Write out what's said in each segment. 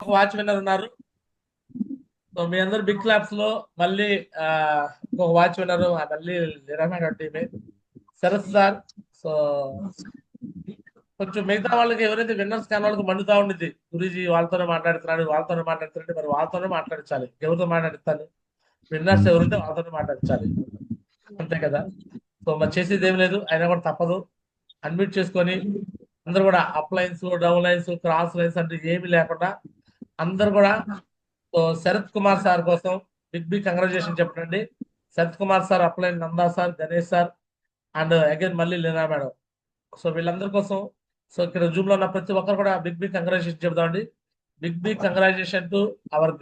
ఒక watch winner ఉన్నారు. So మీ అందరు బిగ్ క్లాప్స్ లో మళ్ళీ ఇంకొక వాచ్ విన్నర్ మళ్ళీ నిరమైన టీమే శరత్ సార్. సో కొంచెం మిగతా వాళ్ళకి ఎవరైతే విన్నర్స్ కానీ వాళ్ళకి మండుతా ఉండేది, గురూజీ వాళ్ళతోనే మాట్లాడుతున్నాడు మరి వాళ్ళతోనే మాట్లాడించాలి. ఎవరితో మాట్లాడిస్తాను? విన్నర్స్ ఎవరుంటే వాళ్ళతోనే మాట్లాడించాలి, అంతే కదా. సో మరి చేసేది ఏం లేదు, అయినా కూడా తప్పదు. అన్మ్యూట్ చేసుకొని అందరు కూడా up lines, down lines, cross lines అంటే ఏమి లేకుండా అందరు కూడా. సో శరత్ కుమార్ సార్ కోసం బిగ్ కంగ్రాచులేషన్ చెప్పండి. Sharath Kumar sir, up line Nanda sir, Ganesh sir and again మళ్ళీ లీనా మేడం. సో వీళ్ళందరి కోసం, సో ఇక్కడ జూమ్ లో ఉన్న ప్రతి ఒక్కరు కూడా బిగ్ కంగ్రాచులేషన్ చెప్తామండి. Big congratulation to our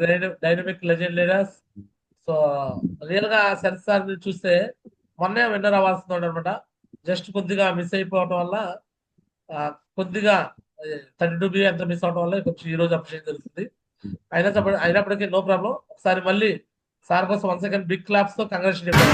dynamic legend leaders. So real గా శరత్ సార్ చూస్తే మొన్నే విన్నర్ అవ్వాల్సింది అనమాట. జస్ట్ కొద్దిగా మిస్ అయిపోవడం వల్ల కొద్దిగా 32B ఎంత మిస్ అవడం వల్ల కొంచెం ఈ రోజు అప్రిషియేట్ జరుగుతుంది. అయినప్పటికీ నో ప్రాబ్లం. ఒకసారి మళ్ళీ సార్ కోసం వన్ సెకండ్ బిగ్ క్లాప్స్ తో కంగ్రాచులేషన్ చెప్పారు.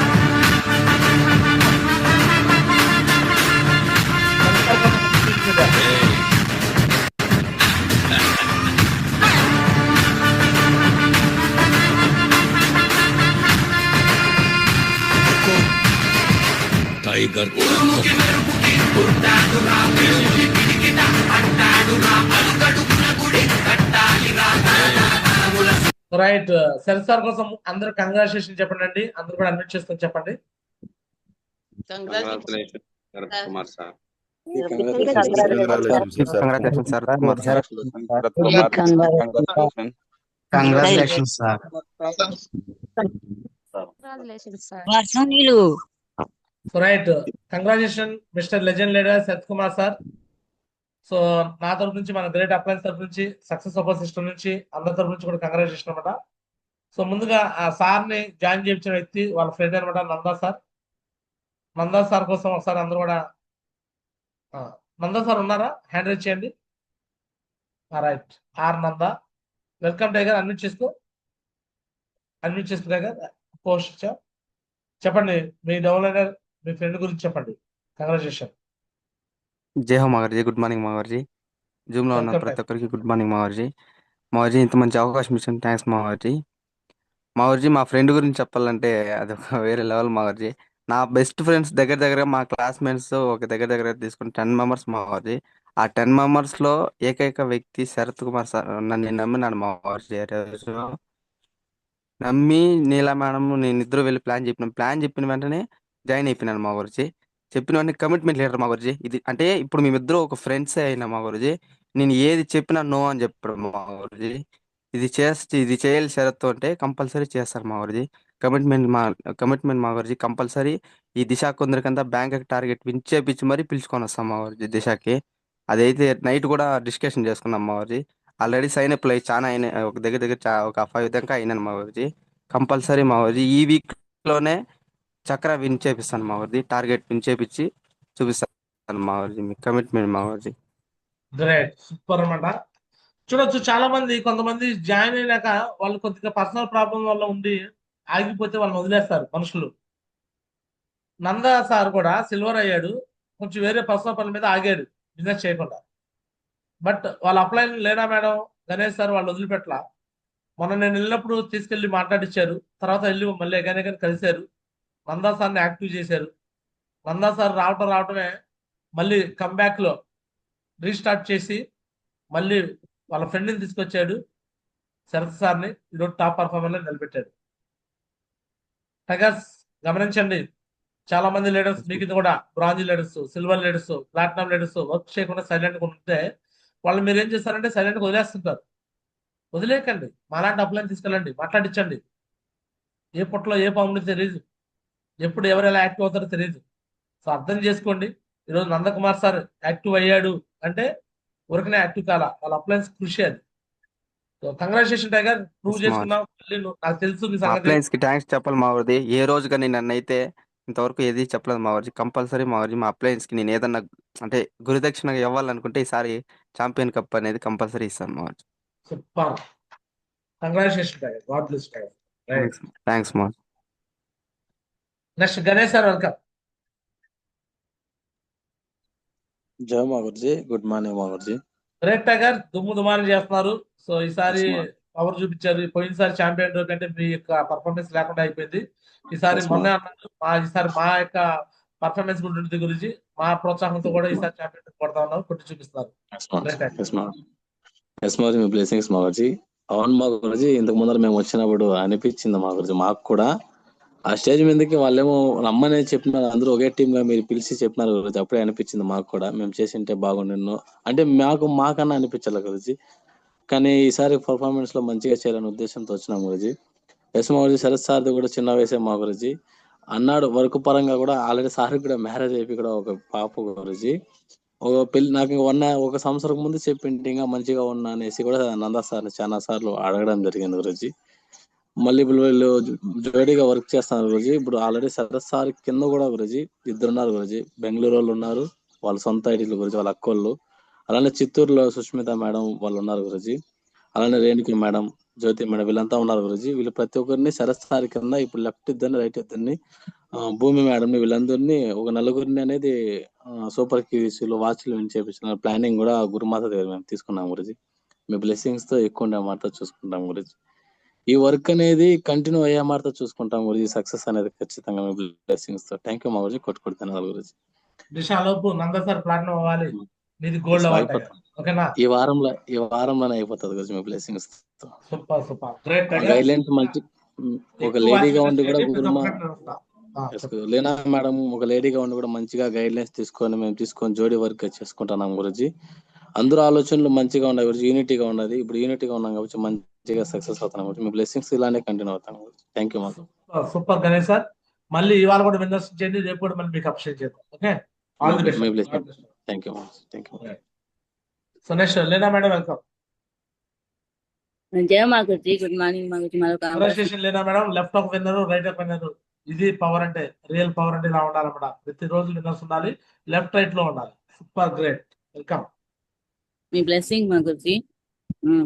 Tiger right. శరత్ సార్ కోసం అందరు కంగ్రాచులేషన్ చెప్పండి అండి. అందరు కూడా అడ్మిట్ చేసుకొని చెప్పండి. Congratulation Sharath Kumar sir. Right. Congratulation mister legend leader Sharath Kumar sir. So నా తరపు నుంచి, మన గ్రేట్ అప్లయన్స్ తరపు నుంచి, సక్సెస్ సపోర్ట్ సిస్టమ్ నుంచి, అందరి తరపు నుంచి కూడా కంగ్రాచులేషన్ అనమాట. సో ముందుగా ఆ సార్ ని జాయిన్ చేయించిన వ్యక్తి వాళ్ళ ఫ్రెండ్ అనమాట, నందా సార్. నందా సార్ కోసం ఒకసారి అందరూ కూడా, నందా సార్ ఉన్నారా? హ్యాండ్ రైజ్ చేయండి. Right. R Nanda, welcome tiger. Unmute చేసుకో టైగర్. పోస్ట్ చెప్పండి, మీ డెవలపర్, మీ ఫ్రెండ్ గురించి చెప్పండి. కంగ్రాచులేషన్. జై హో మాగర్జీ. గుడ్ మార్నింగ్ మాగర్జీ. జూమ్ లో ఉన్న ప్రతి ఒక్కరికి గుడ్ మార్నింగ్ మాగర్జీ. మాగర్జీ ఇంత మంచి అవకాశం ఇచ్చిన థ్యాంక్స్ మాగర్జీ. మా ఫ్రెండ్ గురించి చెప్పాలంటే అది ఒక వేరే లెవెల్ మాగర్జీ. నా బెస్ట్ ఫ్రెండ్స్ దగ్గర మా క్లాస్మేట్స్ ఒక దగ్గర తీసుకుని 10 మెంబర్స్ మాగర్జీ. ఆ 10 మెంబర్స్ లో ఏకైక వ్యక్తి శరత్ కుమార్ సార్. నన్ను నమ్మినాడు మాగర్జీ. నమ్మి నీలా మేడం నేను ఇద్దరు వెళ్ళి ప్లాన్ చెప్పిన వెంటనే జాయిన్ అయిపోయినాను మా గురించి. చెప్పిన వెంటనే కమిట్మెంట్ లీడర్ మా గురించి. ఇది అంటే ఇప్పుడు మేమిద్దరు ఒక ఫ్రెండ్సే అయినా మా గురించి. నేను ఏది చెప్పినా నో అని చెప్పాడు మా గురించి. ఇది చేయాలి షరత్ అంటే కంపల్సరీ చేస్తారు మా గురించి. కమిట్మెంట్ మా గురించి కంపల్సరీ. ఈ దిశ కొందరికంతా బ్యాంక్ టార్గెట్ చేపించి మరీ పిలుచుకొని వస్తాం మా గురించి దిశకి. అదైతే నైట్ కూడా డిస్కషన్ చేసుకున్నాం మా గురించి. ఆల్రెడీ సైన్ అప్ చాలా అయినాయి, ఒక దగ్గర ఒక 5 దాకా అయినాను మా గురించి. కంపల్సరీ మా గురించి ఈ వీక్ లోనే చక్ర విన్ చేపిస్తాను మా గురించి. టార్గెట్ విన్ చేపించి చూపిస్తాను మా గురించి. మీ కమిట్మెంట్ మా గురించి. గ్రేట్, సూపర్ అన్నమాట. చూడొచ్చు చాలా మంది, కొంతమంది జాయిన్ అయినాక వాళ్ళు కొద్దిగా పర్సనల్ ప్రాబ్లం వల్ల ఉండి ఆగిపోతే వాళ్ళని వదిలేస్తారు మనుషులు. నందా సార్ కూడా సిల్వర్ అయ్యాడు, కొంచెం వేరే పర్సనల్ పనుల మీద ఆగాడు బిజినెస్ చేయకుండా. బట్ వాళ్ళ అప్లైన్ లేనా మేడం, గణేష్ సార్ వాళ్ళు వదిలిపెట్టలా. మొన్న నేను వెళ్ళినప్పుడు తీసుకెళ్లి మాట్లాడిచ్చారు. తర్వాత వెళ్ళి మళ్ళీ ఎగైన్ కలిశారు. నందా సార్ని యాక్టివ్ చేశారు. నందా సార్ రావటమే మళ్ళీ కంబ్యాక్ లో రీస్టార్ట్ చేసి మళ్ళీ వాళ్ళ ఫ్రెండ్ని తీసుకొచ్చాడు, శరత్ సార్ని. ఈరోజు టాప్ పర్ఫార్మర్ లో నిలబెట్టాడు. టైగర్స్ గమనించండి, చాలా మంది లీడర్స్ మీ కింద కూడా bronze leaders, silver leaders, platinum leaders work చేయకుండా సైలెంట్ గా ఉంటే వాళ్ళు మీరు ఏం చేస్తారంటే సైలెంట్ గా వదిలేస్తుంటారు. వదిలేకండి, మాలాంటి అప్లైన్ తీసుకెళ్ళండి, మాట్లాడించండి. ఏ పొట్టలో ఏ పాముండి తెలియదు, ఎప్పుడు ఎవరు ఎలా యాక్టివ్ అవుతారో తెలియదు. సో అర్థం చేసుకోండి. ఈరోజు నందకుమార్ సార్ యాక్టివ్ అయ్యాడు అంటే ఊరికనే యాక్టివ్ కాల, వాళ్ళ అప్లైన్స్ కృషి అది. సో కంగ్రాచులేషన్ టైగర్, ప్రూవ్ చేసుకున్నావు. నాకు తెలుసు మీ సంగతి. అప్లయన్స్ కి థ్యాంక్స్ చెప్పాలి మా ఊరిది. ఏ రోజు కానీ నన్ను అయితే ఇంతవరకు ఏది చెప్పలేదు మా ఊరి. కంపల్సరీ మా ఊరి మా అప్లయన్స్ కి నేను ఏదన్నా అంటే గురుదక్షిణగా ఇవ్వాలనుకుంటే ఈసారి ఛాంపియన్ కప్ అనేది కంపల్సరీ ఇస్తాను మా ఊరి. Super, congratulation tiger, god bless tiger. Thanks మా. Next Ganesh sir, welcome. జై మాగుర్జీ. గుడ్ మార్నింగ్ మాగుర్జీ. గ్రేట్ టైగర్ దుమ్ము దుమారం చేస్తున్నారు. సో ఈసారి Yes, ma'am. పవర్ చూపించారు. పోయినసారి ఛాంపియన్ ట్రోఫీ అంటే మీ యొక్క పర్ఫార్మెన్స్ లేకుండా అయిపోయింది. ఈసారి Yes, మొన్న ma'am. అన్నారు ఈసారి మా యొక్క పర్ఫార్మెన్స్ ఉంటుంది గురించి మా ప్రోత్సాహంతో కూడా ఈసారి ఛాంపియన్ ట్రోఫీ కొడతా ఉన్నాం, కొట్టి చూపిస్తున్నారు. Yes, ma'am. Great tiger. Yes, ma'am. Yes మాగురుజీ, మీ బ్లెస్సింగ్స్ మాగురుజీ. అవును మాగురుజీ, ఇంతకు ముందర మేము వచ్చినప్పుడు అనిపించింది మాగురుజీ మాకు కూడా. ఆ స్టేజ్ మీదకి వాళ్ళేమో రమ్మని చెప్పినారు, అందరూ ఒకే టీమ్ గా మీరు పిలిచి చెప్పినారు గురుజీ. అప్పుడే అనిపించింది మాకు కూడా, మేము చేసింటే బాగుండు అంటే మాకన్నా అనిపించాలి గురుజీ. కానీ ఈసారి పర్ఫార్మెన్స్ లో మంచిగా చేయాలనే ఉద్దేశంతో వచ్చినాం గురుజీ. ఎస్ మాగురుజీ, శరత్ సార్ది కూడా చిన్న వయసే మా గురుజీ. అన్నాడు వర్క్ పరంగా కూడా ఆల్రెడీ సార్ కూడా మ్యారేజ్ అయిపోయి కూడా ఒక పాప గురుజీ. ఒక పెళ్లి నాకు ఒక సంవత్సరం ముందు చెప్పింటే ఇంకా మంచిగా ఉన్నా అనేసి కూడా నందా సార్ని చాలా సార్లు అడగడం జరిగింది గురుజీ. మళ్ళీ ఇప్పుడు వీళ్ళు జోడీగా వర్క్ చేస్తున్నారు గురుజీ. ఇప్పుడు ఆల్రెడీ శరత్ సార్ కింద కూడా గురుజీ ఇద్దరున్నారు గురుజీ. బెంగళూరు వాళ్ళు ఉన్నారు, వాళ్ళ సొంత ఐటీలు గురుజీ, వాళ్ళ అక్కోళ్ళు. అలానే చిత్తూరులో సుష్మిత మేడం వాళ్ళు ఉన్నారు గురుజీ. అలానే రేణుకి మేడం, జ్యోతి మేడం, వీళ్ళంతా ఉన్నారు గురుజీ. వీళ్ళు ప్రతి ఒక్కరిని శరత్ సార్ కింద ఇప్పుడు లెఫ్ట్ ఇద్దరిని, రైట్ ఇద్దరిని, భూమి మేడం వీళ్ళందరినీ ఒక నలుగురిని అనేది సూపర్ క్యూరీస్ లో వాచ్లు విన్ చేపించిన ప్లానింగ్ కూడా గురుమాత దగ్గర మేము తీసుకున్నాం గురుజీ. మీ బ్లెస్సింగ్స్ తో ఎక్కువ ఉండే మాట చూసుకుంటాం గురుజీ. ఈ వర్క్ అనేది కంటిన్యూ అయ్యే మాట చూసుకుంటాం గురుజీ. సక్సెస్ అనేది ఖచ్చితంగా మీ బ్లెస్సింగ్స్ తో. థ్యాంక్ యూ మా గురుజీ. కొట్టుకుంటున్నాను గురుజీ. దిశాలోపు నందా సార్ ప్లాటినం అవ్వాలి, మీది గోల్డ్ అవ్వాలి టైగర్. ఓకేనా? ఈ వారంలోనే అయిపోతుంది గురుజీ మీ బ్లెస్సింగ్స్ తో. Super super great tiger. Guide lines మంచి ఒక ఎక్కువ లేడీగా వాచ్ ఉండి కూడా చేయండి, ప్రతి గురుమా ఒక్కరికి నేను వస్తా. లేనా మేడం ఒక లేడీగా ఉండి కూడా మంచిగా గైడ్ లైన్స్ తీసుకొని మేము తీసుకొని జోడీ వర్క్ చేసుకుంటున్నాం గురుజీ. అందరూ ఆలోచనలు మంచిగా ఉన్నాయి గురుజీ, యూనిటీగా ఉన్నది. ఇప్పుడు యూనిటీగా ఉన్నాం కాబట్టి మంచిగా సక్సెస్ అవుతున్నాం గురుజీ. మీ బ్లెస్సింగ్స్ ఇలానే కంటిన్యూ అవుతాం గురుజీ. థ్యాంక్ యూ మాకు. Super Ganesh sir. మళ్ళీ ఇవాళ కూడా విన్నర్స్ చేయండి, రేపు కూడా మళ్ళీ మీకు అప్రిషియేట్ చేద్దాం. Okay, all the best. Me blessing. Thank you thank you. So next లేనా మేడం, వెల్కమ్. జయ మాగురుజీ, గుడ్ మార్నింగ్ మాగురుజీ. కంగ్రాచులేషన్ లేనా madam. Left of winner, right of winner. ఇది పవర్ అంటే, రియల్ పవర్ అంటే ఇలా ఉండాలన్నమాట. ప్రతిరోజు విన్నర్స్ ఉండాలి, లెఫ్ట్ రైట్ లో ఉండాలి. Super great, welcome. మీ బ్లెస్సింగ్ మాగురుజీ.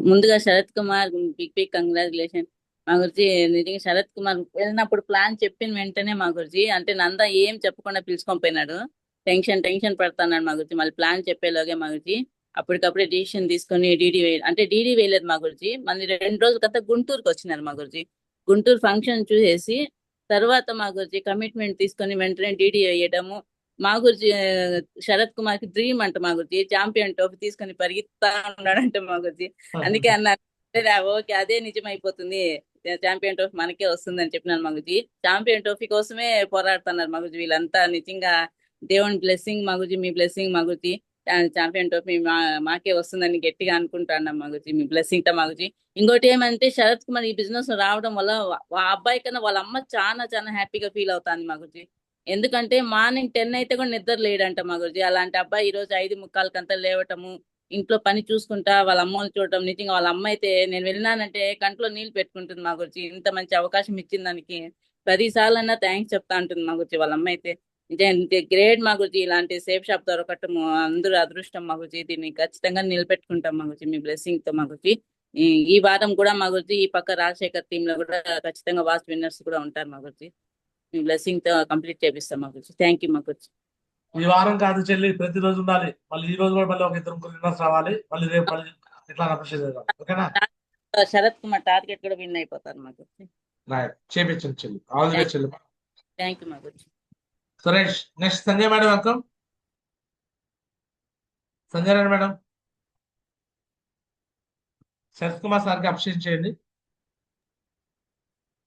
ముందుగా శరత్ కుమార్ బిగ్ కంగ్రాచులేషన్ మాగురుజీ. నిజంగా శరత్ కుమార్ వెళ్ళినప్పుడు ప్లాన్ చెప్పిన వెంటనే మాగురుజీ, అంటే నందా ఏం చెప్పకుండా పిలుచుకొని పోయినాడు. టెన్షన్ పడుతున్నాడు మాగురుజీ. మళ్ళీ ప్లాన్ చెప్పేలోగే మాగురుజీ అప్పటికప్పుడే డిసిషన్ తీసుకొని డీడీ వేయలేదు మాగురుజీ. మళ్ళీ 2 రోజుల తర్వాత గుంటూరుకి వచ్చినారు మాగురుజీ. గుంటూరు ఫంక్షన్ చూసేసి తర్వాత మాగురుజీ కమిట్మెంట్ తీసుకొని వెంటనే డీడీ వేయడము. మాగురుజీ శరత్ కుమార్ కి డ్రీమ్ అంట మాగురుజీ, ఛాంపియన్ ట్రోఫీ తీసుకొని పరిగెత్తా ఉన్నాడంట మాగురుజీ. అందుకే అన్నారు ఓకే అదే నిజమైపోతుంది, ఛాంపియన్ ట్రోఫీ మనకే వస్తుందని చెప్పినాను మాగురుజీ. ఛాంపియన్ ట్రోఫీ కోసమే పోరాడుతున్నారు మాగురుజీ వీళ్ళంతా. నిజంగా దేవుని బ్లెస్సింగ్ మాగురుజీ, మీ బ్లెస్సింగ్ మాగురుజీ. ఛాంపియన్ ట్రోఫీ మాకే వస్తుందని గట్టిగా అనుకుంటున్నాం మాగురుజీ, మీ బ్లెస్సింగ్ తో మాగురుజీ. ఇంకోటి ఏమంటే శరత్ కుమార్ ఈ బిజినెస్ రావడం వల్ల ఆ అబ్బాయి కన్నా వాళ్ళ అమ్మ చాలా హ్యాపీగా ఫీల్ అవుతాంది మాగురుజీ. ఎందుకంటే మార్నింగ్ 10 అయితే కూడా నిద్ర లేడంట మాగురుజీ. అలాంటి అబ్బాయి ఈ రోజు 5:45 లేవటము, ఇంట్లో పని చూసుకుంటా వాళ్ళ అమ్మని చూడటం. నిజంగా వాళ్ళ అమ్మ అయితే నేను వెళ్ళినానంటే కంట్లో నీళ్లు పెట్టుకుంటుంది మాగురుజీ. ఇంత మంచి అవకాశం ఇచ్చిన దానికి 10 సార్లన్నా థ్యాంక్స్ చెప్తా ఉంటుంది మాగురుజీ వాళ్ళ అమ్మ అయితే. నిజంగా గ్రేట్ మాగురుజీ. ఇలాంటి సేఫ్ షాప్ దొరకటము అందరూ అదృష్టం మాగురుజీ. దీన్ని ఖచ్చితంగా నిలబెట్టుకుంటాం మాగురుజీ మీ బ్లెస్సింగ్ తో మాగురుజీ. ఈ వారం కూడా మాగురుజీ ఈ పక్క రాజశేఖర్ టీమ్ లో కూడా ఖచ్చితంగా వాచ్ విన్నర్స్ కూడా ఉంటారు మాగురుజీ. మీ బ్లెస్సింగ్ తో కంప్లీట్ చేపిస్తాం మాగురుజీ. Thank you మాగురుజీ. ఈ వారం కాదు చెల్లి, ప్రతిరోజు ఉండాలి. మళ్ళీ ఈ రోజు కూడా మళ్ళీ ఒక 2 విన్నర్స్ రావాలి. మళ్ళీ రేపు మళ్ళీ ఇట్లా అప్రిషియేట్ చేద్దాం. ఓకేనా? శరత్ కుమార్ టార్గెట్ కూడా విన్ అయిపోతారు మాగురుజీ. రైట్, చేపించండి చెల్లి. ఆల్ ది బెస్ట్ చెల్లి. థ్యాంక్ యూ మాగురుజీ. Suresh. Next Sanjay madam, welcome. Sanjay Rani madam, Sharath Kumar సార్కి అప్రిషియేట్ చేయండి.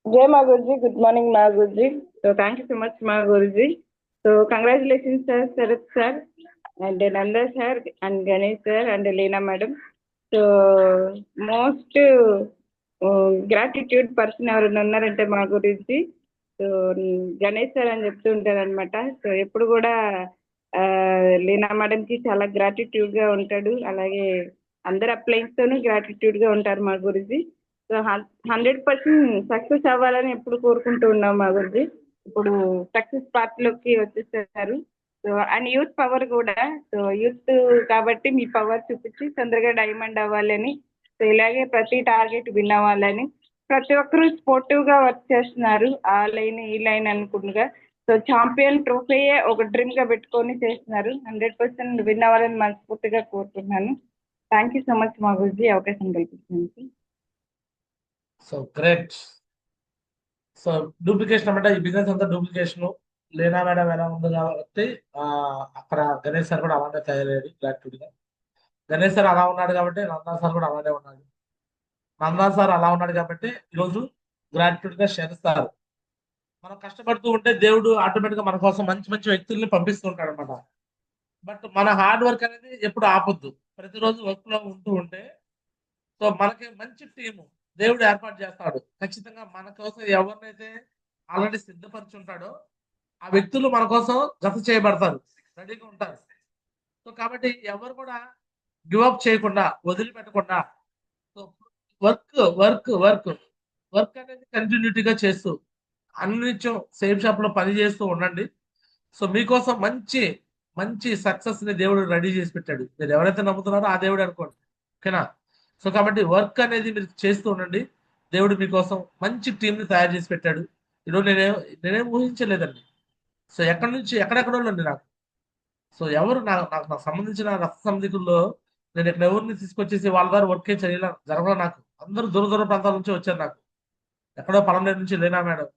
Jai Ma Guruji, good morning Ma Guruji. So thank you so much Ma Guruji. So congratulations sir, Sarath sir, and Nanda sir, and Ganesh sir, and Leena madam. So most gratitude person ఎవరైనా ఉన్నారంటే మా గురించి so Ganesh sir అని చెప్తూ ఉంటారు అనమాట. So ఎప్పుడు కూడా లీనా మేడం కి చాలా గ్రాటిట్యూడ్ గా ఉంటాడు. అలాగే అందరు అప్లైన్స్ తోనూ గ్రాటిట్యూడ్ గా ఉంటారు మా గురించి. సో 100% సక్సెస్ అవ్వాలని ఎప్పుడు కోరుకుంటూ ఉన్నాం మా గురించి. ఇప్పుడు సక్సెస్ పార్ట్లోకి వచ్చేసారు. సో అండ్ యూత్ పవర్ కూడా, సో యూత్ కాబట్టి మీ పవర్ చూపించి తొందరగా డైమండ్ అవ్వాలని, సో ఇలాగే ప్రతి టార్గెట్ విన్ అవ్వాలని ప్రతి ఒక్కరూ స్పోర్టివ్ గా వర్క్ చేస్తున్నారు. ఆ లైన్ ఈ లైన్ అనుకుంటుగా. సో ఛాంపియన్ ట్రోఫీయే ఒక డ్రీమ్ గా పెట్టుకొని చేస్తున్నారు. 100% విన్ అవ్వాలని మనస్ఫూర్తిగా కోరుకుంటున్నాను. థ్యాంక్ యూ సో మచ్ మా గురుజీ అవకాశం కల్పించినందుకు. So great. సో డూప్లికేషన్ అంటే ఈ బిజినెస్ అంతా డూప్లికేషన్. లీనా మేడం ఎలా ఉంది కాబట్టి అక్కడ గణేష్ సార్ కూడా అలానే తయారయ్యాడు గ్రాట్యుడ్గా. గణేష్ సార్ అలా ఉన్నాడు కాబట్టి నందా సార్ కూడా అలానే ఉన్నాడు. నందా సార్ అలా ఉన్నాడు కాబట్టి ఈరోజు గ్రాట్యుడ్గా చేస్తారు. మనం కష్టపడుతూ ఉంటే దేవుడు ఆటోమేటిక్గా మన కోసం మంచి మంచి వ్యక్తుల్ని పంపిస్తూ ఉంటాడు అనమాట. బట్ మన హార్డ్ వర్క్ అనేది ఎప్పుడు ఆపొద్దు. ప్రతిరోజు వర్క్ లో ఉంటూ ఉంటే సో మనకి మంచి టీము దేవుడు ఏర్పాటు చేస్తాడు. ఖచ్చితంగా మన కోసం ఎవరినైతే ఆల్రెడీ సిద్ధపరిచి ఉంటాడో ఆ వ్యక్తులు మన కోసం జత చేయబడతారు, రెడీగా ఉంటారు. సో కాబట్టి ఎవరు కూడా గివప్ చేయకుండా, వదిలిపెట్టకుండా so work work work work అనేది కంటిన్యూటీగా చేస్తూ అన్నిత్యం సేమ్ షాప్ లో పని చేస్తూ ఉండండి. సో మీకోసం మంచి మంచి సక్సెస్ ని దేవుడు రెడీ చేసి పెట్టాడు. మీరు ఎవరైతే నమ్ముతున్నారో ఆ దేవుడు అనుకోండి, ఓకేనా? సో కాబట్టి వర్క్ అనేది మీరు చేస్తూ ఉండండి. దేవుడు మీకోసం మంచి టీంని తయారు చేసి పెట్టాడు. ఈరోజు నేనేం ఊహించలేదండి. సో ఎక్కడి నుంచి ఎక్కడెక్కడో అండి నాకు. సో ఎవరు నాకు సంబంధించిన రక్త సంబంధికుల్లో నేను ఇక్కడ ఎవరిని తీసుకొచ్చేసి వాళ్ళ ద్వారా వర్క్ జరగలేదు నాకు. అందరూ దూర దూర ప్రాంతాల నుంచి వచ్చారు నాకు. ఎక్కడో పలమనేరు నుంచి Leena madam,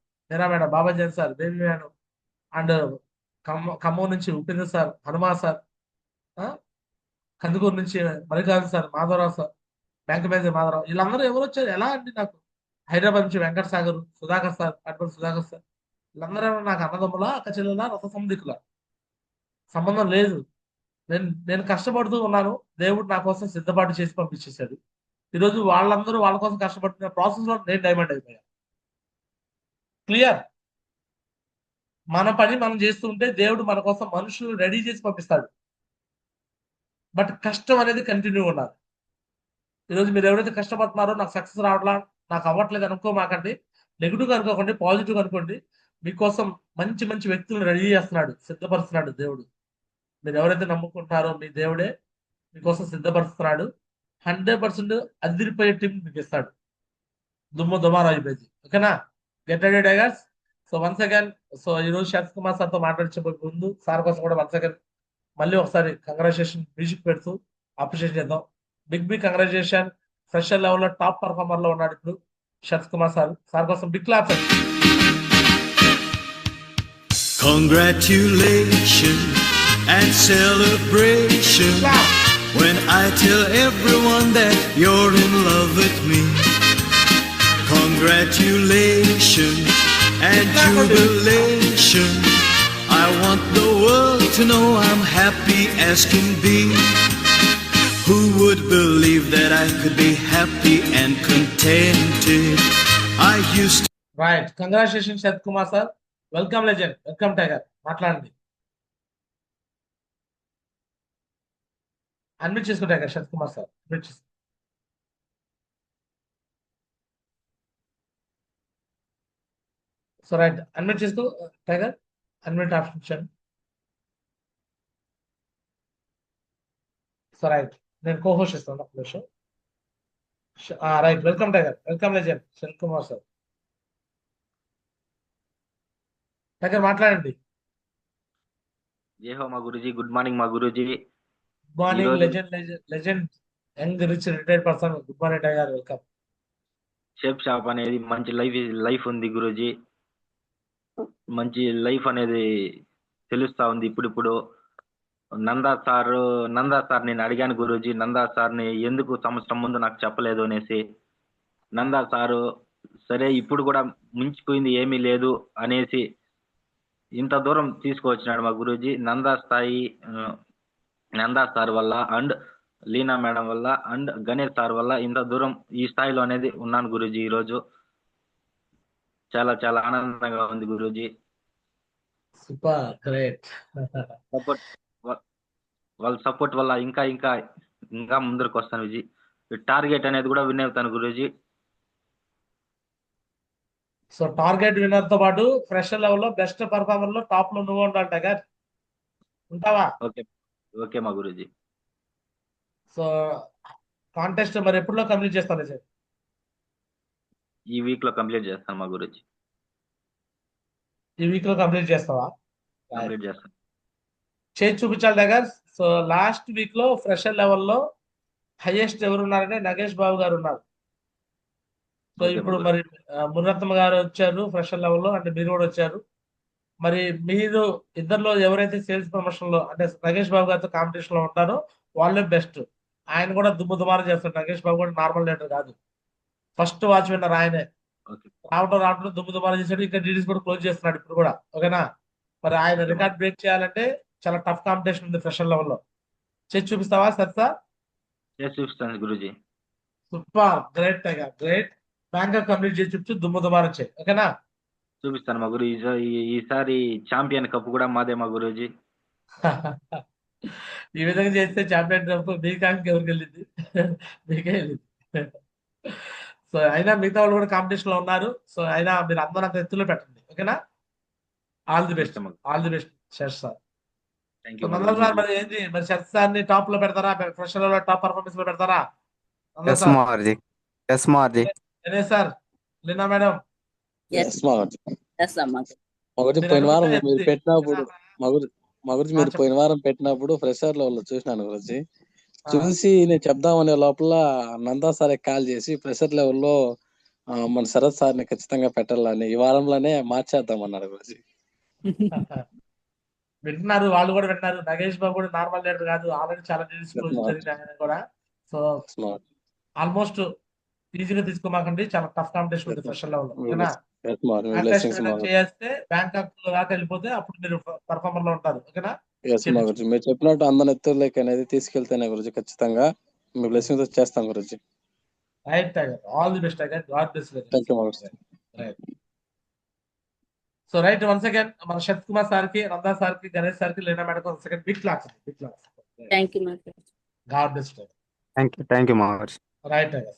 Baba Jain sir, baby madam, and Khammam నుంచి ఉపేంద్ర సార్, హనుమా సార్, కందుకూరు నుంచి Mallikarjuna sir, Madhavarao sir, bank manager Madhavarao, వీళ్ళందరూ ఎవరు వచ్చారు ఎలా అండి నాకు. హైదరాబాద్ నుంచి వెంకట సాగర్, సుధాకర్ సార్, అడ్వల్ సుధాకర్ సార్, వీళ్ళందరూ నాకు అన్నదమ్ముల అక్క చెల్లెల రథ సంధికుల సంబంధం లేదు. నేను కష్టపడుతూ ఉన్నాను, దేవుడు నా కోసం సిద్ధపాటు చేసి పంపించేశాడు. ఈరోజు వాళ్ళందరూ వాళ్ళ కోసం కష్టపడుతున్న ప్రాసెస్ లో నేను డైమండ్ అయిపోయా. క్లియర్? మన పని మనం చేస్తూ ఉంటే దేవుడు మన కోసం మనుషులు రెడీ చేసి పంపిస్తాడు. బట్ కష్టం అనేది కంటిన్యూ ఉండాలి. ఈరోజు మీరు ఎవరైతే కష్టపడుతున్నారో నాకు సక్సెస్ రావట్లా, నాకు అవ్వట్లేదు అనుకోమాకండి. నెగిటివ్గా అనుకోకండి, పాజిటివ్గా అనుకోండి. మీకోసం మంచి మంచి వ్యక్తులను రెడీ చేస్తున్నాడు, సిద్ధపరుస్తున్నాడు దేవుడు. మీరు ఎవరైతే నమ్ముకుంటున్నారో మీ దేవుడే మీకోసం సిద్ధపరుస్తున్నాడు. 100% అదిరిపోయే టీం మీకు ఇస్తాడు. దుమారా అయిపోయింది, ఓకేనా? Get ready tigers. So once again ఈరోజు శరత్ కుమార్ సార్తో మాట్లాడించే ముందు సార్ కోసం కూడా వన్స్ అగైన్ మళ్ళీ ఒకసారి కంగ్రాచులేషన్ మ్యూజిక్ పెడుతూ అప్రిషియేట్ చేద్దాం. Big congratulation. ఫ్రెషర్ లెవెల్లో టాప్ పర్ఫార్మర్ లో ఉన్నాడు ఇప్పుడు శరత్ కుమార్ సార్ కోసం big claps. Congratulations and celebration when I tell everyone that you're in love with me. Congratulations and jubilation. I want the world to know I'm happy as can be. Who would believe that I could be happy and contented? I used to... Right. Congratulations Sharath Kumar sir. Welcome legend, welcome tiger. మాట్లాడండి, admit చేసుకో tiger. Sharath Kumar sir admit చేసుకో. So right, admit చేసుకో tiger. Admit option. So right, నేను cohost ఇస్తాను ఒక నిమిషం. Right, welcome tiger, welcome legend Sharath Kumar sir. Tiger మాట్లాడండి. జై హో మా గురుజీ. గుడ్ మార్నింగ్ మా గురుజీ. Good morning legend young rich retired person. Good morning tiger, welcome. Shape shop అనేది మంచి లైఫ్ ఉంది గురుజీ. మంచి లైఫ్ అనేది తెలుస్తా ఉంది ఇప్పుడు. నందా సార్ నేను అడిగాను గురూజీ, నందా సార్ని ఎందుకు సంవత్సరం ముందు నాకు చెప్పలేదు అనేసి. నందా సారు సరే ఇప్పుడు కూడా మించిపోయింది ఏమీ లేదు అనేసి ఇంత దూరం తీసుకువచ్చినాడు మా గురూజీ. నందా సార్ వల్ల అండ్ లీనా మేడం వల్ల అండ్ గణేష్ సార్ వల్ల ఇంత దూరం ఈ స్థాయిలో అనేది ఉన్నాను గురూజీ. ఈరోజు చాలా చాలా ఆనందంగా ఉంది గురూజీ. Super, great. వాళ్ళ సపోర్ట్ వల్ల ఇంకా ముందరకు వస్తాను విజయ్. టార్గెట్ అనేది కూడా విన్ అవుతాను గురూజీ. సో టార్గెట్ విన్నర్ తో పాటు ఫ్రెషర్ లెవెల్ లో బెస్ట్ పర్ఫార్మర్ లో టాప్ లో నువ్వు ఉండాలి టైగర్. ఉంటావా? ఓకే మా గురూజీ. సో కాంటెస్ట్ మరి ఎప్పుడులో కంప్లీట్ చేస్తాను సార్? ఈ వీక్ లో కంప్లీట్ చేస్తాను మా గురూజీ. ఈ వీక్ లో కంప్లీట్ చేస్తావా? కంప్లీట్ చేస్తాను. చేసి చూపించాలి టైగర్. సో లాస్ట్ వీక్ లో ఫ్రెషర్ లెవెల్లో హైయెస్ట్ ఎవరు ఉన్నారంటే నగేష్ బాబు గారు ఉన్నారు. సో ఓకే ఇప్పుడు మా మరి మునిరత్నం గారు వచ్చారు ఫ్రెషర్ లెవెల్లో, అంటే మీరు కూడా వచ్చారు. మరి మీరు ఇద్దరిలో ఎవరైతే సేల్స్ ప్రమోషన్ లో అంటే నగేష్ బాబు గారితో కాంపిటీషన్ లో ఉంటారో వాళ్ళే బెస్ట్. ఆయన కూడా దుమ్ము దుమారం చేస్తారు. నగేష్ బాబు కూడా నార్మల్ లీడర్ కాదు, ఫస్ట్ వాచ్ విన్నర్ ఆయనే. ఓకే రావడం దుమ్ము దుమారం చేశాడు, ఇంకా డీడీస్ కూడా క్లోజ్ చేస్తున్నాడు ఇప్పుడు కూడా. ఓకేనా? మరి ఆయన ఓకే మా రికార్డ్ బ్రేక్ చేయాలంటే చాలా టఫ్ కాంపిటీషన్ ఉంది ఫ్రెషర్ లెవెల్లో. చేసి చూపిస్తావా సరితా? చేసి చూపిస్తాను Guruji. Super, great tiger, great. Bangkok complete చేసి చూపించు, దుమ్ము దుమారం చేయి. ఓకేనా? చూపిస్తాను మా గురు. ఈసారి ఛాంపియన్ కప్ కూడా మాదే మా గురూజీ. ఈ విధంగా చేస్తే ఛాంపియన్ ట్రోఫీ మీకాకి ఎవరికి వెళ్ళింది? మీకే వెళ్ళింది. సో అయినా మిగతా వాళ్ళు కూడా కాంపిటీషన్ లో ఉన్నారు. సో అయినా మీరు అందరూ అంత ఎత్తులో పెట్టండి. ఓకేనా? ఆల్ ది బెస్ట్, చూపిస్తాం మా all the best Sharath sir. Thank so you మా నందన్ సార్ గురూజీ. మరి ఏంటి, మరి శరత్ సార్ ని టాప్ లో పెడతారా? ఫ్రెషర్ లో టాప్ పర్ఫార్మెన్స్ లో పెడతారా? నందన్ ఎస్ సార్, మావర్జీ, ఎస్ మావర్జీ. Ganesh sir, Leena madam, yes yes మాగురుజీ. ఎస్ అమ్మా. మాగురుజీ మీరు పోయిన వారం అనుకుంటే మీరు ఎత్తి. పెట్టినప్పుడు మాగురుజీ మీరు పోయిన చెప్పండి. వారం పెట్టినప్పుడు ఫ్రెషర్ లెవెల్లో చూసినాను గురుజీ. ఆ, చూసి నేను చెప్దామనే లోపల నందా సార్ కాల్ చేసి ప్రెషర్ లెవెల్లో మన శరత్ సార్ ని ఖచ్చితంగా పెట్టాలని ఈ వారంలోనే మార్చేద్దాం అన్నాడు గురుజీ. వింటున్నారు, వాళ్ళు కూడా వింటున్నారు. నగేష్ బాబు కూడా నార్మల్ లీడర్ కాదు, ఆల్రెడీ చాలా డీల్స్ క్లోజ్ జరిగినాయి ఆయన కూడా. సో ఆల్మోస్ట్ ఈజీగా తీసుకోమాకండి, చాలా టఫ్ కాంపిటీషన్ ఉంది ఫ్రెషర్ లెవెల్. ఓకేనా? కంటెస్ట్ చేస్తే బ్యాంకాక్ దాకా వెళ్ళిపోతే అప్పుడు మీరు పర్ఫార్మర్ లో ఉంటారు. ఓకేనా? గురుజీ మీరు చెప్పినట్టు అందరి ఎత్తులకి అనేది తీసుకెళ్తేనే గురుజీ ఖచ్చితంగా మీ బ్లెస్సింగ్స్ చేస్తాం గురుజీ. Right tiger, all the best tiger, god bless you. Thank you మాగురుజీ. Right. So right, once again మన శరత్ కుమార్ సార్ కి, నందా సార్ కి, గణేష్ సార్ కి, Leena madam once again big claps, big claps. Thank you మా. God bless. థ్యాంక్ యూ మావర్జీ. Right tiger.